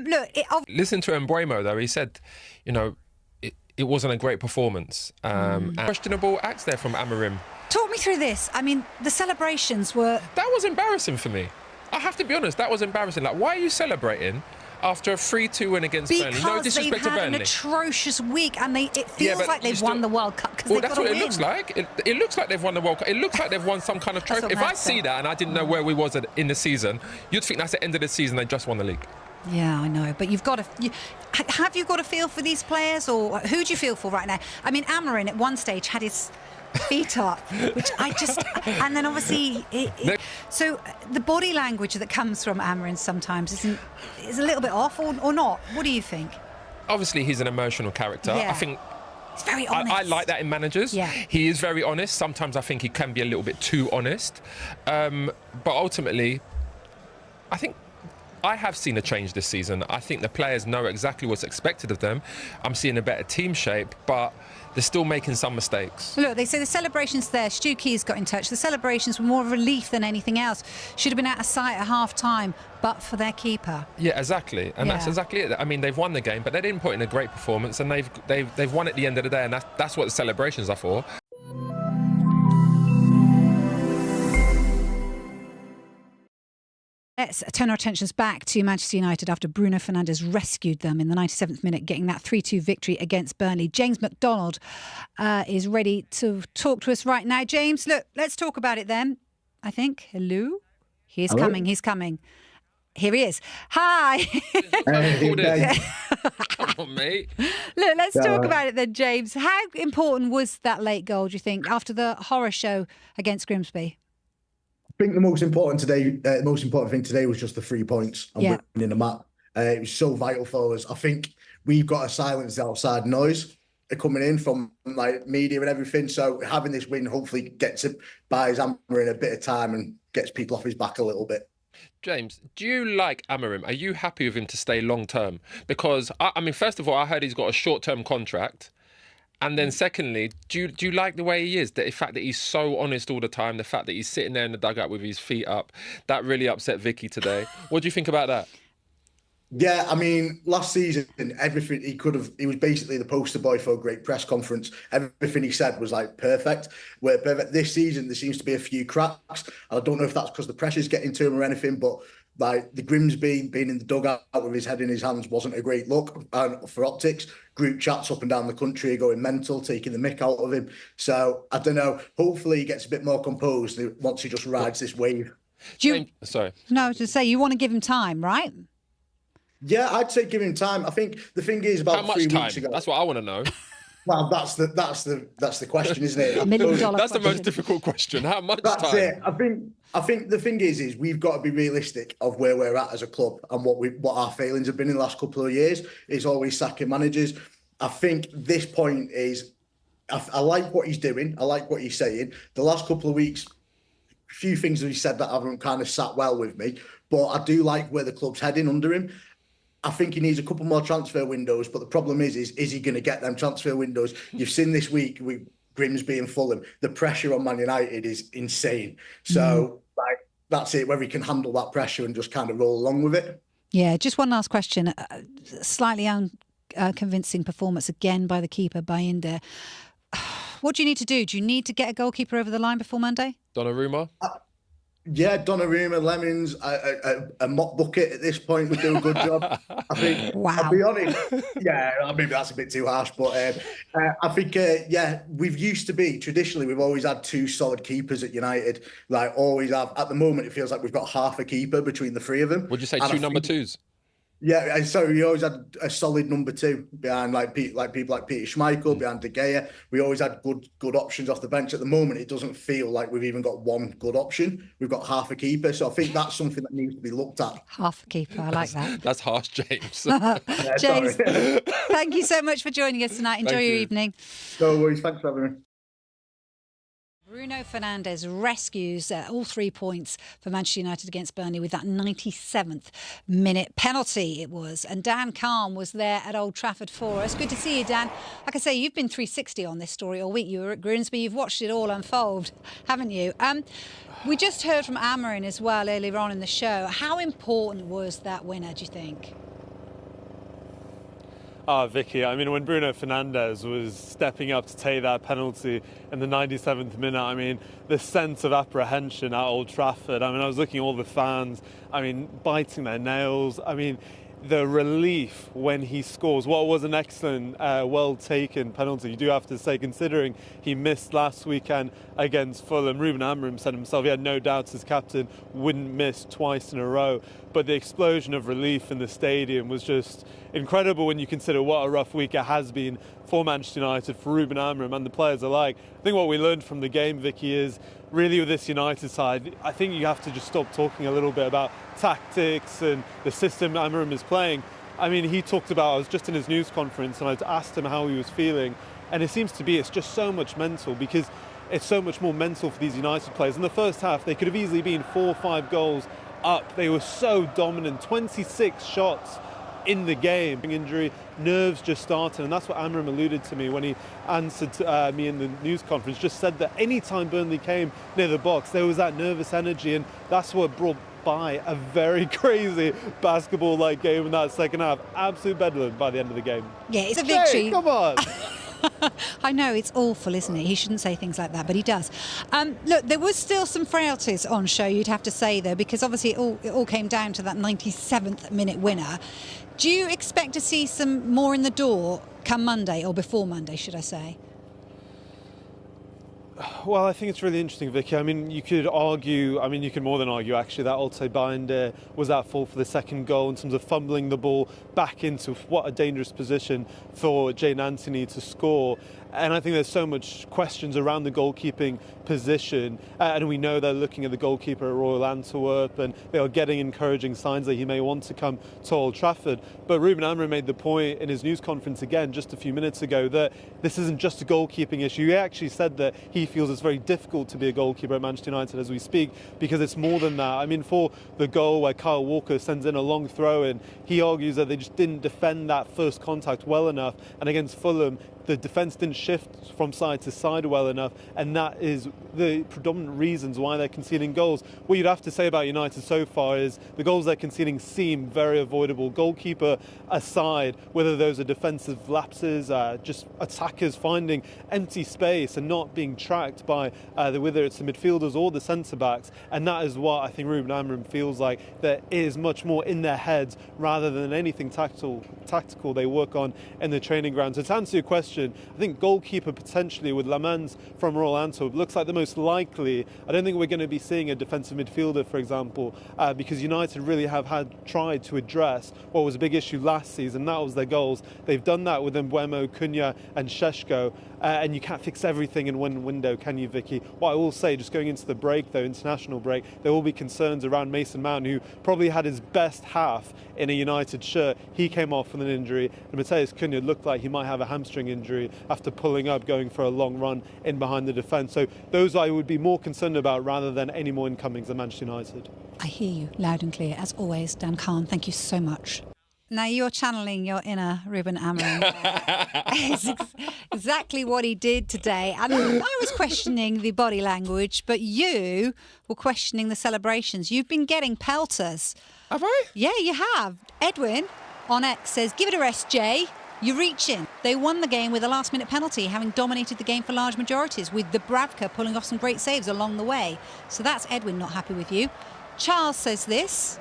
Look, listen to Embuemo though. He said, you know, it wasn't a great performance. And questionable acts there from Amorim. Talk me through this. I mean, the celebrations were... That was embarrassing for me. I have to be honest, that was embarrassing. Like, why are you celebrating after a 3-2 win against Burnley? No disrespect to Burnley. Because they've had an atrocious week and it feels like they've won the World Cup because they've got to win. Well, that's what it looks like. It looks like they've won the World Cup. It looks like they've won some kind of trophy. If I see that and I didn't know where we was in the season, you'd think that's the end of the season, they just won the league. Yeah, I know, but you've got to... have you got a feel for these players, or who do you feel for right now? I mean, Amorim at one stage had his feet up, which I just... And then obviously... So the body language that comes from Amorim sometimes is a little bit off, or not? What do you think? Obviously, he's an emotional character. Yeah. I think... He's very honest. I like that in managers. Yeah. He is very honest. Sometimes I think he can be a little bit too honest. But ultimately, I think... I have seen a change this season. I think the players know exactly what's expected of them. I'm seeing a better team shape, but they're still making some mistakes. Look, they say the celebrations there, Stu Keys got in touch, the celebrations were more of a relief than anything else. Should have been out of sight at half-time, but for their keeper. Yeah, exactly. And that's exactly it. I mean, they've won the game, but they didn't put in a great performance, and they've won at the end of the day, and that's what the celebrations are for. Let's turn our attentions back to Manchester United after Bruno Fernandes rescued them in the 97th minute, getting that 3-2 victory against Burnley. James McDonald is ready to talk to us right now. James, look, let's talk about it then, I think. Hello? Hello? He's coming. Here he is. Hi. Come on, mate. Look, let's talk about it then, James. How important was that late goal, do you think, after the horror show against Grimsby? I think the most important thing today was just the 3 points and winning the match. It was so vital for us. I think we've got to silence the outside noise coming in from like media and everything. So having this win hopefully buys Amorim a bit of time and gets people off his back a little bit. James, do you like Amorim? Are you happy with him to stay long term? Because I mean, first of all, I heard he's got a short-term contract. And then secondly, do you like the way he is? The fact that he's so honest all the time, the fact that he's sitting there in the dugout with his feet up, that really upset Vicky today. What do you think about that? Yeah, I mean, last season, everything he was basically the poster boy for a great press conference. Everything he said was like perfect. This season, there seems to be a few cracks. I don't know if that's because the pressure's getting to him or anything, but like the Grimsby being in the dugout with his head in his hands wasn't a great look for optics. Group chats up and down the country going mental, taking the mick out of him. So I don't know. Hopefully he gets a bit more composed once he just rides this wave. Sorry. No, I was going to say, you want to give him time, right? Yeah, I'd say give him time. I think the thing is about 3 weeks ago. That's what I want to know. Well, that's the question, isn't it? $1 million That's question. the most difficult question. How much time? That's it. I think the thing is we've got to be realistic of where we're at as a club and what our failings have been in the last couple of years. Is always sacking managers. I think this point is, I like what he's doing. I like what he's saying. The last couple of weeks, a few things that he said that haven't kind of sat well with me, but I do like where the club's heading under him. I think he needs a couple more transfer windows, but the problem is he going to get them transfer windows? You've seen this week with Grimsby and Fulham, the pressure on Man United is insane. So that's it, whether he can handle that pressure and just kind of roll along with it. Yeah, just one last question. Slightly unconvincing performance again by the keeper, Bayindir. What do you need to do? Do you need to get a goalkeeper over the line before Monday? Donnarumma? Yeah, Donnarumma, Lemons, a mop bucket at this point would do a good job. I think. Wow. I'll be honest. Yeah, maybe that's a bit too harsh, but I think, we've used to be, traditionally, we've always had two solid keepers at United. Like, always have. At the moment, it feels like we've got half a keeper between the three of them. Would you say two number twos? Yeah, so we always had a solid number two behind people like Peter Schmeichel, behind De Gea. We always had good options off the bench. At the moment, it doesn't feel like we've even got one good option. We've got half a keeper. So I think that's something that needs to be looked at. Half a keeper, I like that. That's harsh, James. James, thank you so much for joining us tonight. Enjoy your evening. No worries, thanks for having me. Bruno Fernandes rescues all 3 points for Manchester United against Burnley with that 97th minute penalty it was. And Dan Calm was there at Old Trafford for us. Good to see you, Dan. Like I say, you've been 360 on this story all week. You were at Grimsby. You've watched it all unfold, haven't you? We just heard from Amorim as well earlier on in the show. How important was that winner, do you think? Vicky, I mean, when Bruno Fernandes was stepping up to take that penalty in the 97th minute, I mean, the sense of apprehension at Old Trafford, I mean, I was looking at all the fans, I mean, biting their nails, I mean, the relief when he scores. What was an excellent, well-taken penalty, you do have to say, considering he missed last weekend against Fulham. Ruben Amorim said himself he had no doubts his captain wouldn't miss twice in a row. But the explosion of relief in the stadium was just incredible when you consider what a rough week it has been for Manchester United, for Ruben Amorim and the players alike. I think what we learned from the game, Vicky, is really with this United side, I think you have to just stop talking a little bit about tactics and the system Amorim is playing. I mean, he talked about, I was just in his news conference and I'd asked him how he was feeling, and it seems to be it's just so much mental, because it's so much more mental for these United players. In the first half, they could have easily been 4 or 5 goals up. They were so dominant, 26 shots in the game. Injury, nerves just started, and that's what Amorim alluded to me when he answered me in the news conference. Just said that any time Burnley came near the box, there was that nervous energy, and that's what brought by a very crazy basketball-like game in that second half. Absolute bedlam by the end of the game. Yeah, it's a victory. Hey, come on. I know, it's awful, isn't it? He shouldn't say things like that, but he does. Look, there was still some frailties on show, you'd have to say, though, because obviously it all came down to that 97th minute winner. Do you expect to see some more in the door come Monday, or before Monday, should I say? Well, I think it's really interesting, Vicky. I mean, you could argue, I mean, you can more than argue, actually, that Altay Binder was at fault for the second goal in terms of fumbling the ball back into what a dangerous position for Jane Anthony to score. And I think there's so much questions around the goalkeeping position. And we know they're looking at the goalkeeper at Royal Antwerp, and they are getting encouraging signs that he may want to come to Old Trafford. But Ruben Amorim made the point in his news conference again just a few minutes ago that this isn't just a goalkeeping issue. He actually said that he feels it's very difficult to be a goalkeeper at Manchester United as we speak, because it's more than that. I mean, for the goal where Kyle Walker sends in a long throw in, he argues that they just didn't defend that first contact well enough, and against Fulham the defence didn't shift from side to side well enough, and that is the predominant reasons why they're conceding goals. What you'd have to say about United so far is the goals they're conceding seem very avoidable. Goalkeeper aside, whether those are defensive lapses, just attackers finding empty space and not being tracked by whether it's the midfielders or the centre-backs, and that is what I think Ruben Amorim feels like there is much more in their heads rather than anything tactical they work on in the training ground. So to answer your question, I think goalkeeper potentially with Lamans from Royal Antwerp looks like the most likely. I don't think we're going to be seeing a defensive midfielder, for example, because United really have tried to address what was a big issue last season, that was their goals. They've done that with Mbeumo, Cunha and Šeško, and you can't fix everything in one window, can you, Vicky? What I will say, just going into the break though, international break, there will be concerns around Mason Mount, who probably had his best half in a United shirt. He came off with an injury, and Matheus Cunha looked like he might have a hamstring injury after pulling up, going for a long run in behind the defence. So those I would be more concerned about rather than any more incomings at Manchester United. I hear you loud and clear, as always, Dan Khan. Thank you so much. Now you're channeling your inner Ruben Amorim. It's exactly what he did today. And I was questioning the body language, but you were questioning the celebrations. You've been getting pelters. Have I? Yeah, you have. Edwin on X says, "Give it a rest, Jay. You're reaching." They won the game with a last-minute penalty, having dominated the game for large majorities, with Dubravka pulling off some great saves along the way. So that's Edwin not happy with you. Charles says this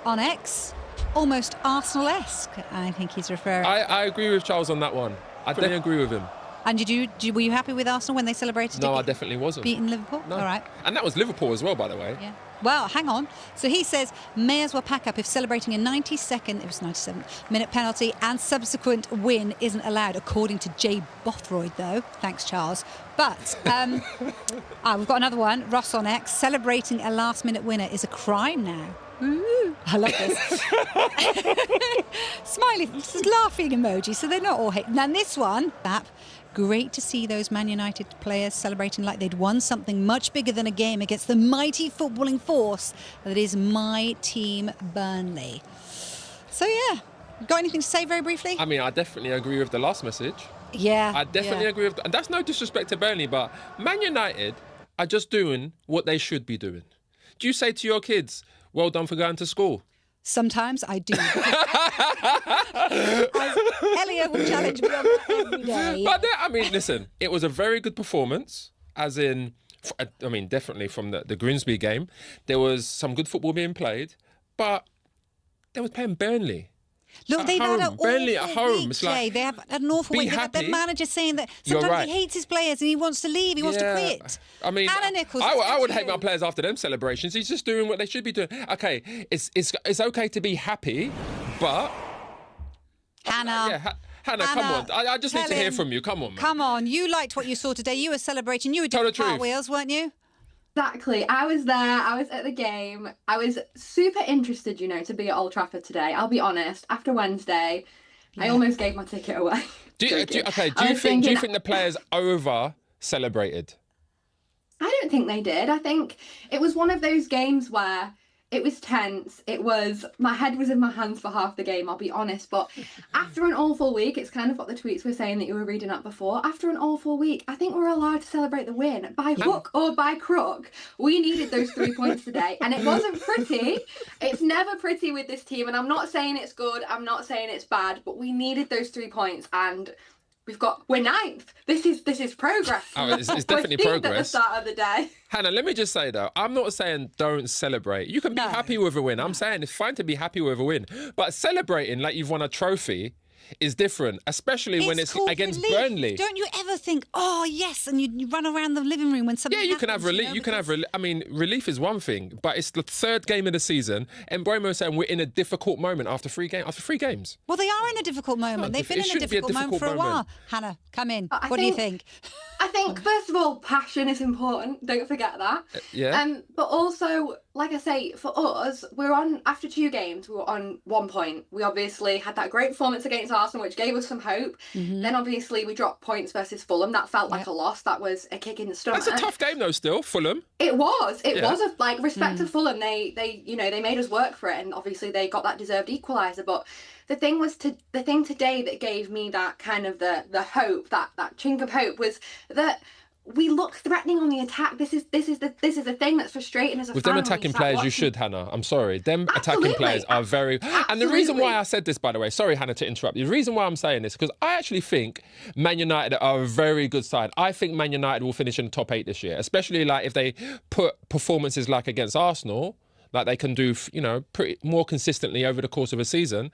on X, almost Arsenal-esque. I think he's referring. I agree with Charles on that one. I definitely agree with him. And were you happy with Arsenal when they celebrated? No, I definitely wasn't. Beating Liverpool? No. All right. And that was Liverpool as well, by the way. Yeah. Well, hang on. So he says, may as well pack up if celebrating a 97th minute penalty and subsequent win isn't allowed, according to Jay Bothroyd, though. Thanks, Charles. But we've got another one. Ross on X, celebrating a last-minute winner is a crime now. Ooh, I love this. Smiley, this is laughing emoji, so they're not all hate. Now this one, great to see those Man United players celebrating like they'd won something much bigger than a game against the mighty footballing force that is my team, Burnley. So yeah, got anything to say very briefly? I mean, I definitely agree with the last message. Yeah. I definitely agree with, and that's no disrespect to Burnley, but Man United are just doing what they should be doing. Do you say to your kids, "Well done for going to school"? Sometimes I do. As Elliot encourage me on that every day. But I mean, listen, it was a very good performance, as in, I mean, definitely from the Grimsby game. There was some good football being played, but they was playing Burnley. Look, they've had an Burnley at awful home. week, It's like, Jay. They have an awful week. They've got their happy. manager saying that You're sometimes right. he hates his players and he wants to leave. He wants to quit. I mean, Hannah Nichols, I would hate my players after them celebrations. He's just doing what they should be doing. Okay, it's okay to be happy, but Hannah. Hannah, come on. I just need to hear from you. Come on, man. Come on. You liked what you saw today. You were celebrating. You were Tell doing the truth. cartwheels, weren't you? Exactly. I was there. I was at the game. I was super interested, to be at Old Trafford today. I'll be honest. After Wednesday, I almost gave my ticket away. Do you think the players over celebrated? I don't think they did. I think it was one of those games where it was tense. My head was in my hands for half the game, I'll be honest. But after an awful week, it's kind of what the tweets were saying that you were reading up before. After an awful week, I think we're allowed to celebrate the win. By hook or by crook, we needed those 3 points today. And it wasn't pretty. It's never pretty with this team. And I'm not saying it's good. I'm not saying it's bad. But we needed those 3 points. And we're ninth. This is progress. Oh, it's definitely We're progress. at the start of the day. Hannah, let me just say though, I'm not saying don't celebrate. You can be happy with a win. I'm saying it's fine to be happy with a win. But celebrating like you've won a trophy is different, especially when it's against relief. Burnley. Don't you ever think, oh yes, and you run around the living room when something You can have relief. You can have relief. I mean, relief is one thing, but it's the third game of the season, and Bromo was saying we're in a difficult moment after three games. Well, they are in a difficult moment. They've been in a difficult moment for a while. Hannah, come in. What do you think? I think, first of all, passion is important. Don't forget that. But also, like I say, for us, after 2 games, we were on 1 point. We obviously had that great performance against Arsenal, which gave us some hope. Then obviously we dropped points versus Fulham. That felt like a loss. That was a kick in the stomach. That's a tough game though, still, Fulham. It was respect to Fulham. They made us work for it, and obviously they got that deserved equaliser. But the thing today that gave me that kind of the hope, that chink of hope, was that we look threatening on the attack. This is the thing that's frustrating as a fan. With them attacking players, you should, Hannah. I'm sorry. Them attacking players are very... And the reason why I said this, by the way, sorry, Hannah, to interrupt you. The reason why I'm saying this, because I actually think Man United are a very good side. I think Man United will finish in the top 8 this year, especially like if they put performances like against Arsenal, like they can do, pretty more consistently over the course of a season.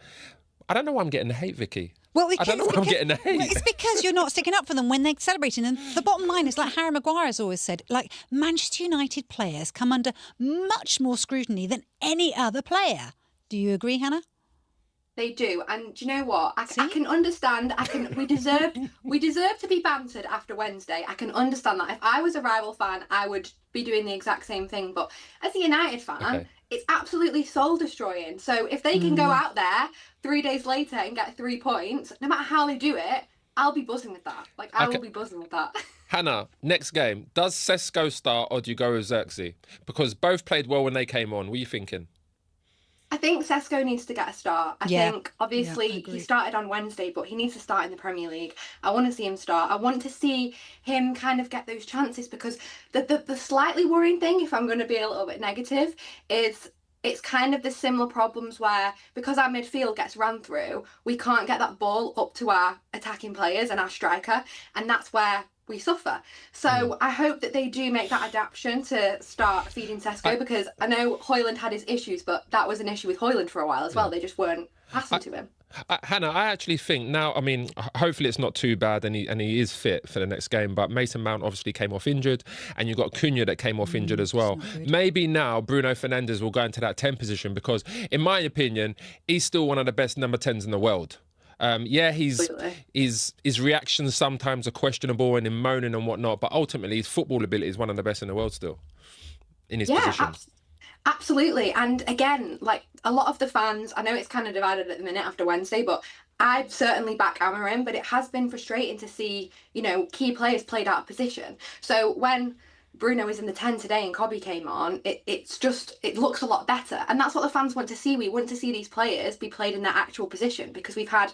I don't know why I'm getting the hate, Vicky. Well, I don't know why I'm getting the hate. Well, it's because you're not sticking up for them when they're celebrating. And the bottom line is, like Harry Maguire has always said, like Manchester United players come under much more scrutiny than any other player. Do you agree, Hannah? They do, and do you know what? I can understand. We deserved to be bantered after Wednesday. I can understand that. If I was a rival fan, I would be doing the exact same thing. But as a United fan, it's absolutely soul destroying. So if they can go out there 3 days later and get 3 points, no matter how they do it, I'll be buzzing with that. I will be buzzing with that. Hannah, next game, does Sesko start or do you go with Xerxes? Because both played well when they came on. What are you thinking? I think Sesko needs to get a start. I think, obviously, he started on Wednesday, but he needs to start in the Premier League. I want to see him start. I want to see him kind of get those chances, because the slightly worrying thing, if I'm going to be a little bit negative, is it's kind of the similar problems where, because our midfield gets ran through, we can't get that ball up to our attacking players and our striker, and that's where we suffer. So I hope that they do make that adaptation to start feeding Sesko, because I know Højlund had his issues, but that was an issue with Højlund for a while as well. They just weren't passing to him. Hannah, I actually think now, I mean, hopefully it's not too bad and he is fit for the next game, but Mason Mount obviously came off injured, and you've got Cunha that came off injured as well. Maybe now Bruno Fernandes will go into that 10 position, because in my opinion, he's still one of the best number 10s in the world. His reactions sometimes are questionable and in moaning and whatnot, but ultimately his football ability is one of the best in the world still in his position. Absolutely. And again, like a lot of the fans, I know it's kind of divided at the minute after Wednesday, but I'd certainly back Amorim, but it has been frustrating to see, key players played out of position. So when Bruno is in the 10 today and Cobby came on, it looks a lot better. And that's what the fans want to see. We want to see these players be played in their actual position, because we've had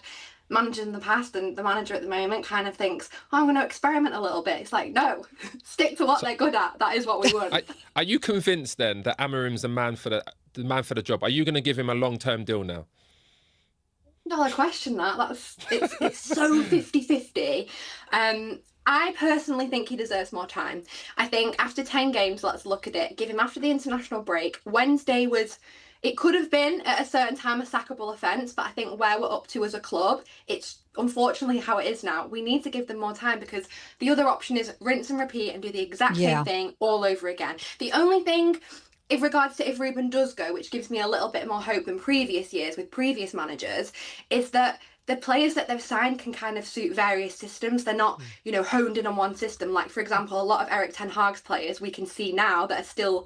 managers in the past, and the manager at the moment kind of thinks, I'm going to experiment a little bit. It's like, no, stick to what they're good at. That is what we want. Are you convinced then that Amorim's the man for the job? Are you going to give him a long-term deal now? No, I question that. It's so 50-50. I personally think he deserves more time. I think after 10 games, let's look at it. Give him after the international break. Wednesday was, it could have been at a certain time a sackable offence, but I think where we're up to as a club, it's unfortunately how it is now. We need to give them more time, because the other option is rinse and repeat and do the exact same thing all over again. The only thing in regards to if Ruben does go, which gives me a little bit more hope than previous years with previous managers, is that the players that they've signed can kind of suit various systems. They're not, honed in on one system. Like, for example, a lot of Erik ten Hag's players we can see now that are still,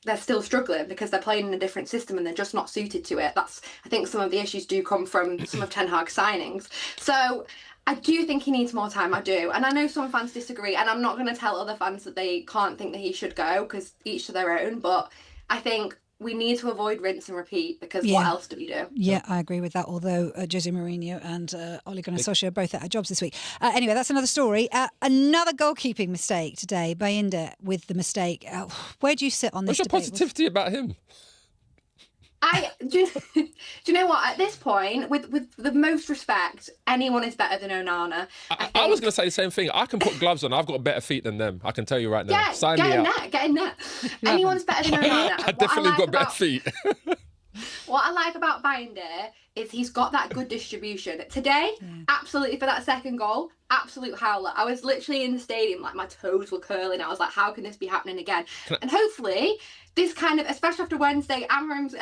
they're still struggling because they're playing in a different system and they're just not suited to it. I think some of the issues do come from some of Ten Hag's signings. So I do think he needs more time, I do. And I know some fans disagree, and I'm not going to tell other fans that they can't think that he should go, because each to their own, but I think we need to avoid rinse and repeat, because what else do we do? Yeah, I agree with that, although Jose Mourinho and Ole Gunnar Solskjaer are both out of jobs this week. Anyway, that's another story. Another goalkeeping mistake today, Bayindir with the mistake. Where do you sit on this debate? What's your positivity about him? Do you know what? At this point, with the most respect, anyone is better than Onana. I was going to say the same thing. I can put gloves on. I've got better feet than them. I can tell you right now. Sign me up. Get in there. Anyone's better than Onana. I definitely got better feet. What I like about Bayindir is he's got that good distribution. Today, absolutely, for that second goal, absolute howler. I was literally in the stadium, like my toes were curling. I was like, how can this be happening again? And hopefully, this kind of, especially after Wednesday, Amarim's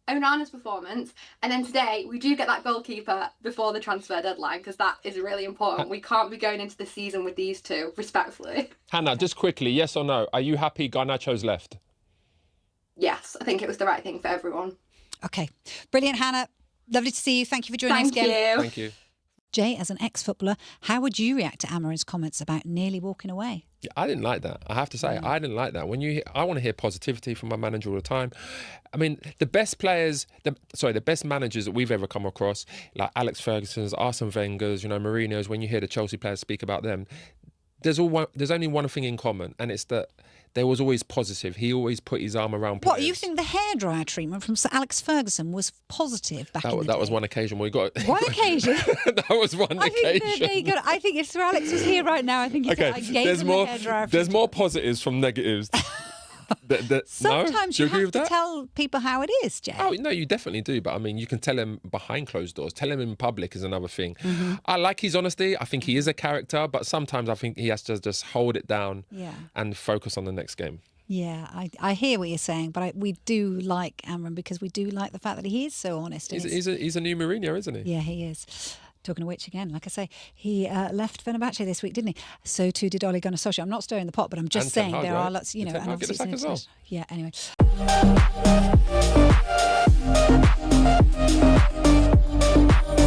Onana's performance, and then today we do get that goalkeeper before the transfer deadline, because that is really important. We can't be going into the season with these two, respectfully. Hannah, just quickly, yes or no, are you happy Garnacho's left? Yes, I think it was the right thing for everyone. Okay, brilliant, Hannah. Lovely to see you. Thank you for joining us again. Thank you. Jay, as an ex-footballer, how would you react to Amarim's comments about nearly walking away? Yeah, I didn't like that. I have to say, I didn't like that. I want to hear positivity from my manager all the time. I mean, the best players, the best managers that we've ever come across, like Alex Ferguson's, Arsene Wenger's, Mourinho's, when you hear the Chelsea players speak about them, there's only one thing in common, and it's that there was always positive. He always put his arm around players. What, you think the hairdryer treatment from Sir Alex Ferguson was positive back in the day? That was one occasion we got... One occasion? That was one occasion. I think if Sir Alex was here right now, I think he said, I gave him the hairdryer. There's more positives from negatives. Sometimes you have to tell people how it is, Jay. Oh, no, you definitely do. But I mean, you can tell him behind closed doors. Tell him in public is another thing. Mm-hmm. I like his honesty. I think he is a character, but sometimes I think he has to just hold it down and focus on the next game. Yeah, I hear what you're saying, but we do like Amarim because we do like the fact that he is so honest. He's a new Mourinho, isn't he? Yeah, he is. Talking of which, again, like I say, he left Fenerbahce this week, didn't he? So too did Ole Gunnar Solskjaer. I'm not stirring the pot, but I'm just saying there are lots, and obviously, as well. yeah. Anyway.